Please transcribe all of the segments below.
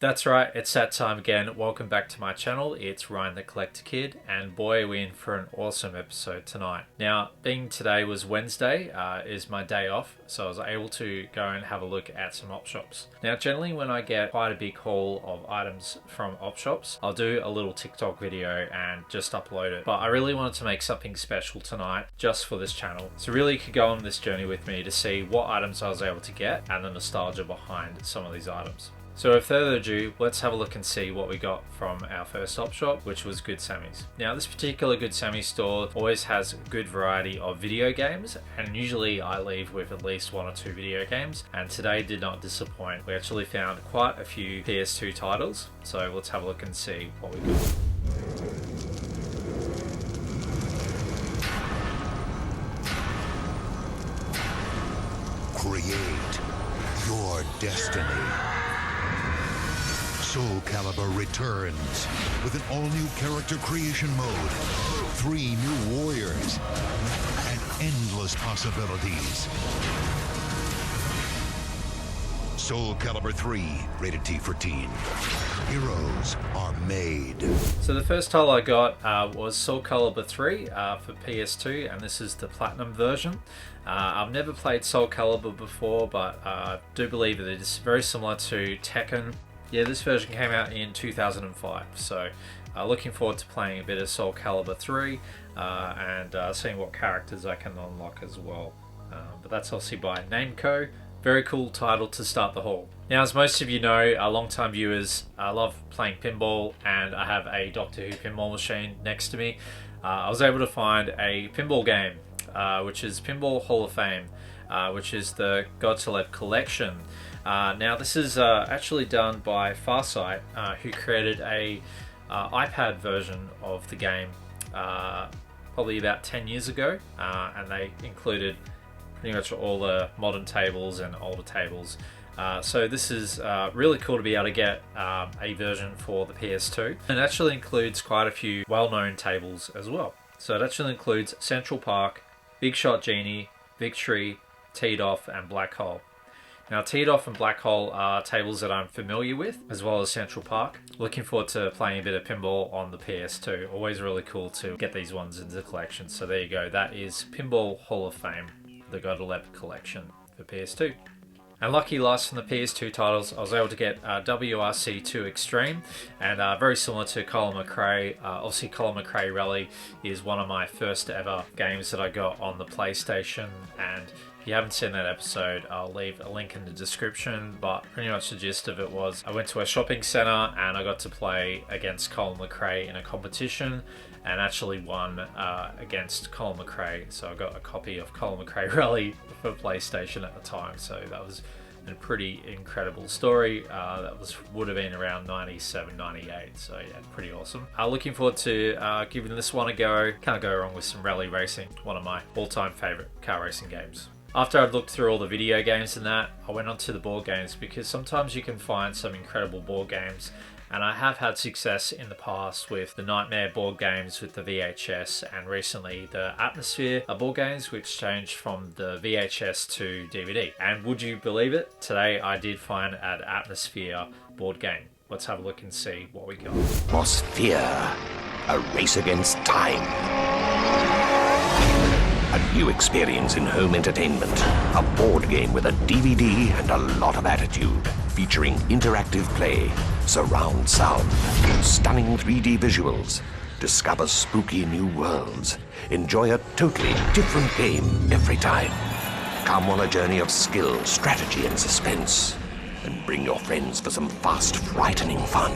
That's right, it's that time again. Welcome back to my channel. It's Ryan the Collector Kid, and boy are we in for an awesome episode tonight. Now, being today was Wednesday, is my day off, so I was able to go and have a look at some op shops. Now, generally when I get quite a big haul of items from op shops, I'll do a little TikTok video and just upload it. But I really wanted to make something special tonight just for this channel. So really you could go on this journey with me to see what items I was able to get and the nostalgia behind some of these items. So without further ado, let's have a look and see what we got from our first op shop, which was Good Sammy's. Now this particular Good Sammy store always has a good variety of video games, and usually I leave with at least one or two video games, and today did not disappoint. We actually found quite a few PS2 titles, so let's have a look and see what we got. Create your destiny. Soul Calibre returns with an all-new character creation mode, 3 new warriors, and endless possibilities. Soul Calibre 3, rated T for teen. Heroes are made. So the first title I got was Soul Calibre 3 for PS2, and this is the Platinum version. I've never played Soul Calibre before, but I do believe that it is very similar to Tekken. Yeah, this version came out in 2005, so looking forward to playing a bit of Soul Calibre 3 and seeing what characters I can unlock as well. But that's obviously by Namco. Very cool title to start the haul. Now, as most of you know, long-time viewers, I love playing pinball, and I have a Doctor Who pinball machine next to me. I was able to find a pinball game, which is Pinball Hall of Fame, which is the God Celeb collection. Now this is actually done by Farsight, who created a iPad version of the game probably about 10 years ago, and they included pretty much all the modern tables and older tables. So this is really cool to be able to get a version for the PS2. And it actually includes quite a few well-known tables as well. So it actually includes Central Park, Big Shot Genie, Victory, Teed Off, and Black Hole. Now, Teed Off and Black Hole are tables that I'm familiar with, as well as Central Park. Looking forward to playing a bit of pinball on the PS2. Always really cool to get these ones into the collection. So there you go. That is Pinball Hall of Fame, the God Celeb collection for PS2. And lucky last from the PS2 titles, I was able to get WRC2 Extreme, and very similar to Colin McRae. Obviously, Colin McRae Rally is one of my first ever games that I got on the PlayStation, and if you haven't seen that episode, I'll leave a link in the description, but pretty much the gist of it was I went to a shopping centre and I got to play against Colin McRae in a competition, and actually won against Colin McRae. So I got a copy of Colin McRae Rally for PlayStation at the time, so that was a pretty incredible story. That would have been around 97, 98, so yeah, pretty awesome. Looking forward to giving this one a go. Can't go wrong with some rally racing, one of my all-time favourite car racing games. After I'd looked through all the video games and that, I went on to the board games, because sometimes you can find some incredible board games, and I have had success in the past with the Nightmare board games with the VHS, and recently the Atmosfear board games, which changed from the VHS to DVD. And would you believe it? Today I did find an Atmosfear board game. Let's have a look and see what we got. Atmosfear, a race against time. A new experience in home entertainment. A board game with a DVD and a lot of attitude. Featuring interactive play, surround sound, stunning 3D visuals. Discover spooky new worlds. Enjoy a totally different game every time. Come on a journey of skill, strategy, and suspense. And bring your friends for some fast, frightening fun.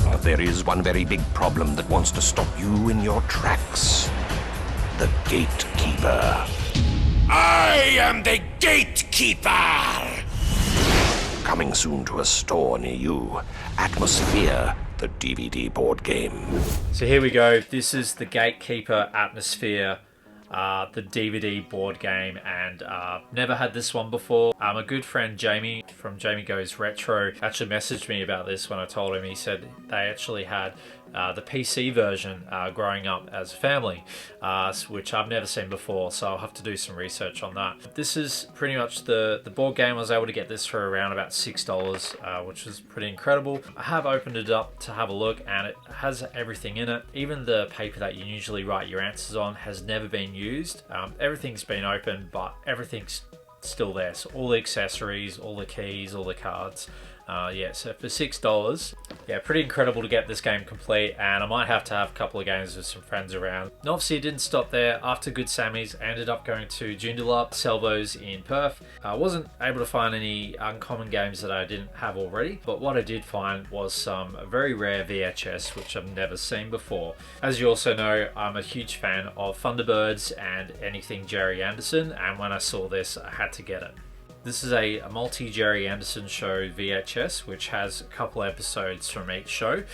But there is one very big problem that wants to stop you in your tracks. The Gatekeeper. I am the Gatekeeper! Coming soon to a store near you. Atmosfear, the DVD board game. So here we go. This is the Gatekeeper Atmosfear the DVD board game, and never had this one before. A good friend Jamie from Jamie Goes Retro actually messaged me about this when I told him. He said they actually had the PC version growing up as a family, which I've never seen before, so I'll have to do some research on that. This is pretty much the board game. I was able to get this for around about $6, which was pretty incredible. I have opened it up to have a look, and it has everything in it. Even the paper that you usually write your answers on has never been used. Everything's been opened, but everything's still there. So all the accessories, all the keys, all the cards. Yeah, so for $6, yeah, pretty incredible to get this game complete, and I might have to have a couple of games with some friends around. And obviously it didn't stop there. After Good Sammy's, I ended up going to Joondalup, Salvo's in Perth. I wasn't able to find any uncommon games that I didn't have already, but what I did find was some very rare VHS, which I've never seen before. As you also know, I'm a huge fan of Thunderbirds and anything Jerry Anderson, and when I saw this, I had to get it. This is a multi-Jerry Anderson show VHS, which has a couple episodes from each show,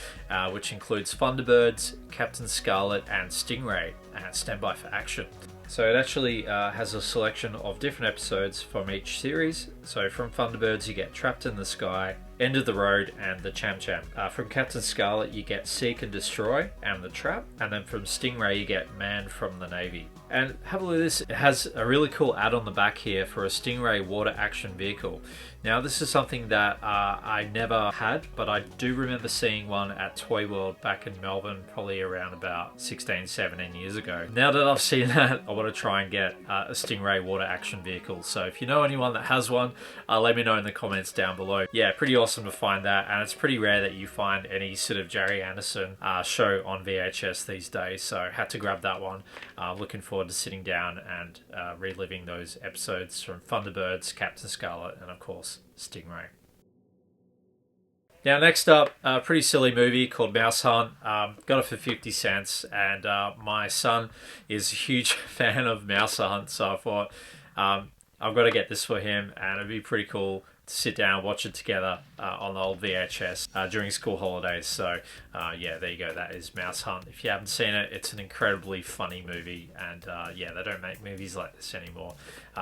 which includes Thunderbirds, Captain Scarlet, and Stingray, and Stand By for Action. So it actually has a selection of different episodes from each series. So from Thunderbirds you get Trapped in the Sky, End of the Road, and The Cham Cham. From Captain Scarlet you get Seek and Destroy and The Trap, and then from Stingray you get Man from the Navy. And have a look at this, it has a really cool ad on the back here for a Stingray water action vehicle. Now this is something that I never had, but I do remember seeing one at Toy World back in Melbourne, probably around about 16, 17 years ago. Now that I've seen that, I want to try and get a Stingray water action vehicle. So if you know anyone that has one, let me know in the comments down below. Yeah, pretty awesome to find that, and it's pretty rare that you find any sort of Jerry Anderson show on VHS these days, so had to grab that one. Looking forward to sitting down and reliving those episodes from Thunderbirds, Captain Scarlet, and of course Stingray. Now next up, a pretty silly movie called Mouse Hunt. Got it for 50 cents, and my son is a huge fan of Mouse Hunt, so I thought I've got to get this for him, and it'd be pretty cool to sit down and watch it together on the old VHS during school holidays. So yeah, there you go, that is Mouse Hunt. If you haven't seen it, it's an incredibly funny movie, and yeah, they don't make movies like this anymore.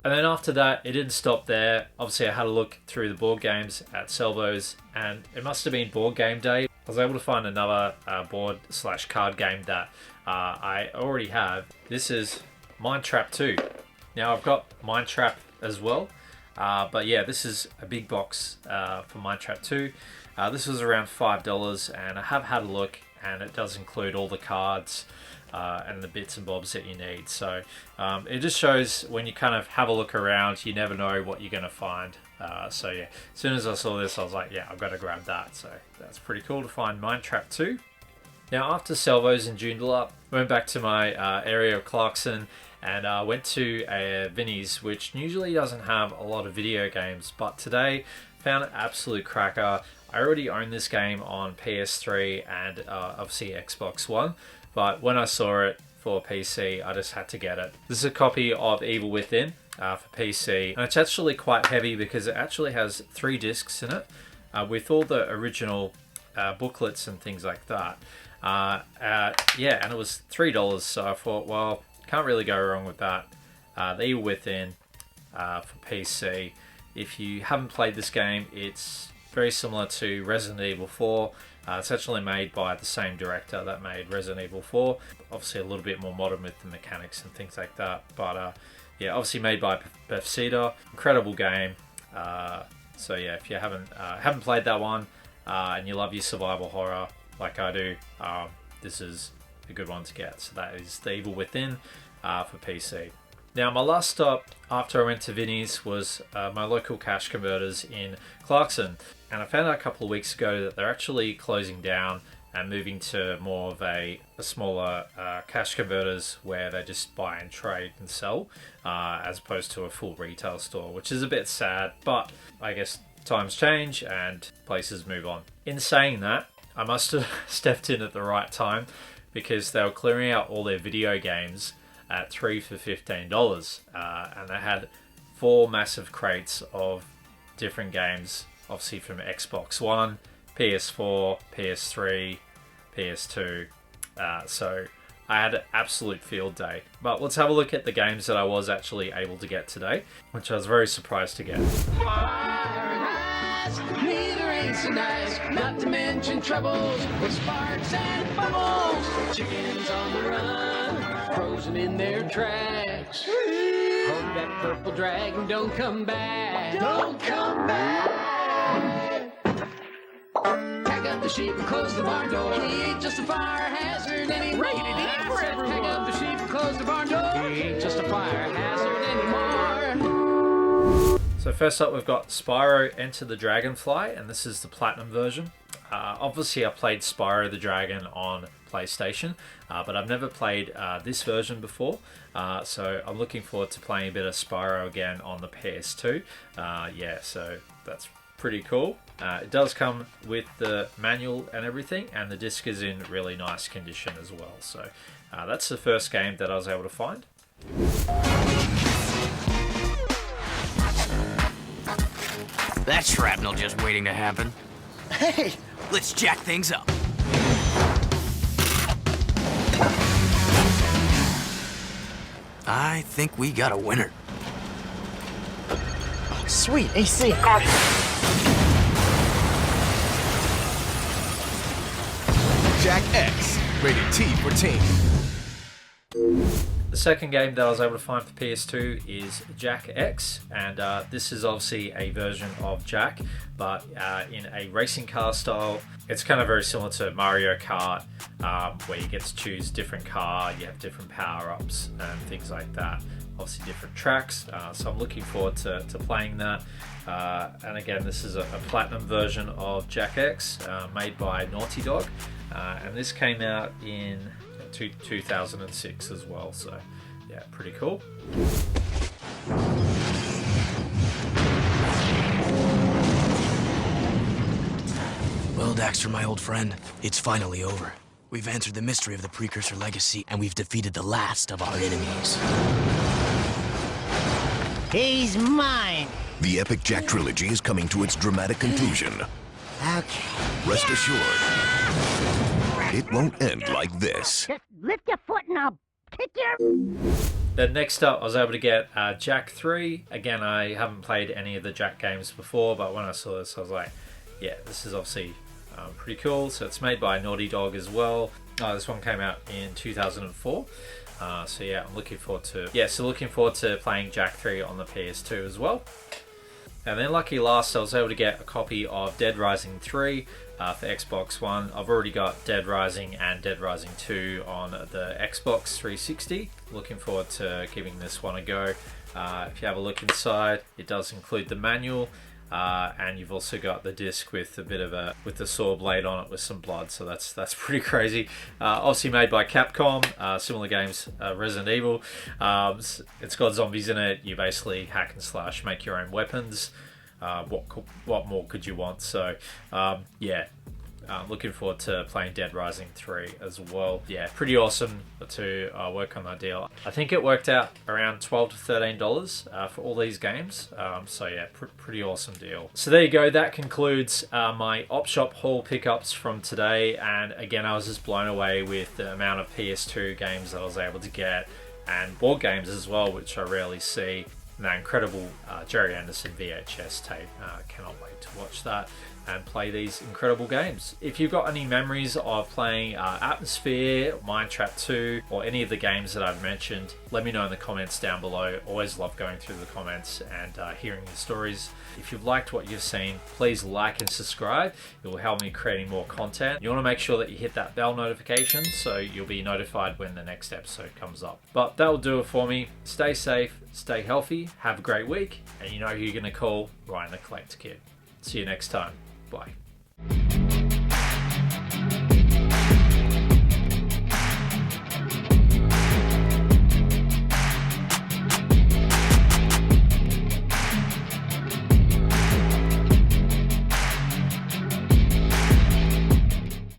And then after that, it didn't stop there. Obviously I had a look through the board games at Salvo's, and it must have been board game day. I was able to find another board / card game that I already have. This is Mind Trap 2. Now I've got Mind Trap as well, but yeah, this is a big box for Mind Trap 2. This was around $5, and I have had a look, and it does include all the cards and the bits and bobs that you need. So it just shows when you kind of have a look around, you never know what you're going to find. So yeah, as soon as I saw this, I was like, yeah, I've got to grab that. So that's pretty cool to find Mind Trap 2. Now after Salvo's and Joondalup, went back to my area of Clarkson, and went to a Vinnie's, which usually doesn't have a lot of video games, but today found an absolute cracker. I already own this game on PS3 and obviously Xbox One, but when I saw it for PC, I just had to get it. This is a copy of Evil Within for PC, and it's actually quite heavy because it actually has 3 discs in it with all the original booklets and things like that. Yeah, and it was $3, so I thought, well, can't really go wrong with that. The Evil Within for PC. If you haven't played this game, it's very similar to Resident Evil 4. It's actually made by the same director that made Resident Evil 4. Obviously a little bit more modern with the mechanics and things like that. But yeah, obviously made by Bethesda. Incredible game. So yeah, if you haven't played that one and you love your survival horror like I do, this is a good one to get. So that is The Evil Within for PC. Now my last stop after I went to Vinnie's was my local cash converters in Clarkson, and I found out a couple of weeks ago that they're actually closing down and moving to more of a smaller cash converters where they just buy and trade and sell as opposed to a full retail store, which is a bit sad, but I guess times change and places move on. In saying that, I must have stepped in at the right time, because they were clearing out all their video games at 3 for $15, and they had 4 massive crates of different games, obviously from Xbox One, PS4, PS3, PS2. So I had an absolute field day. But let's have a look at the games that I was actually able to get today, which I was very surprised to get. Neither ain't so nice, not to mention troubles with sparks and bubbles. Chickens on the run, frozen in their tracks. Hope that purple dragon don't come back. Don't come back. Pack up the sheep and close the barn door. He ain't just a fire hazard anymore. Rated E for everyone. Pack up the sheep and close the barn door. He ain't just a fire hazard anymore. So first up, we've got Spyro Enter the Dragonfly, and this is the Platinum version. Obviously, I played Spyro the Dragon on PlayStation, but I've never played this version before. So I'm looking forward to playing a bit of Spyro again on the PS2. Yeah, so that's pretty cool. It does come with the manual and everything, and the disc is in really nice condition as well. So that's the first game that I was able to find. That's shrapnel just waiting to happen. Hey, let's jack things up. I think we got a winner. Sweet, AC. Jak X, rated T for teen. The second game that I was able to find for PS2 is Jak X, and this is obviously a version of Jak, but in a racing car style. It's kind of very similar to Mario Kart, where you get to choose different car, you have different power-ups and things like that. Obviously different tracks, so I'm looking forward to playing that. And again, this is a platinum version of Jak X, made by Naughty Dog, and this came out in 2006 as well, so yeah, pretty cool. Well, Daxter, my old friend, it's finally over. We've answered the mystery of the Precursor Legacy, and we've defeated the last of our enemies. He's mine. The epic Jak trilogy is coming to its dramatic conclusion. Okay. Rest assured, it won't end like this. Just lift your foot and I'll kick your... Then next up, I was able to get Jak 3. Again, I haven't played any of the Jak games before, but when I saw this, I was like, yeah, this is obviously pretty cool. So it's made by Naughty Dog as well. This one came out in 2004. So yeah, I'm looking forward to playing Jak 3 on the PS2 as well. And then lucky last, I was able to get a copy of Dead Rising 3 for Xbox One. I've already got Dead Rising and Dead Rising 2 on the Xbox 360. Looking forward to giving this one a go. If you have a look inside, it does include the manual, and you've also got the disc with a bit of with the saw blade on it with some blood. So that's pretty crazy. Obviously made by Capcom. Similar games, Resident Evil. It's got zombies in it. You basically hack and slash, make your own weapons. What more could you want? So yeah, looking forward to playing Dead Rising 3 as well. Yeah, pretty awesome to work on that deal. I think it worked out around $12 to $13 for all these games. So yeah, pretty awesome deal. So there you go. That concludes my op shop haul pickups from today. And again, I was just blown away with the amount of PS2 games that I was able to get, and board games as well, which I rarely see. And that incredible Jerry Anderson VHS tape. Cannot wait to watch that and play these incredible games. If you've got any memories of playing Atmosfear, Mind Trap 2, or any of the games that I've mentioned, let me know in the comments down below. Always love going through the comments and hearing the stories. If you've liked what you've seen, please like and subscribe. It will help me creating more content. You want to make sure that you hit that bell notification so you'll be notified when the next episode comes up. But that will do it for me. Stay safe, stay healthy, have a great week, and you know who you're going to call, Ryan the Collector Kid. See you next time. Bye.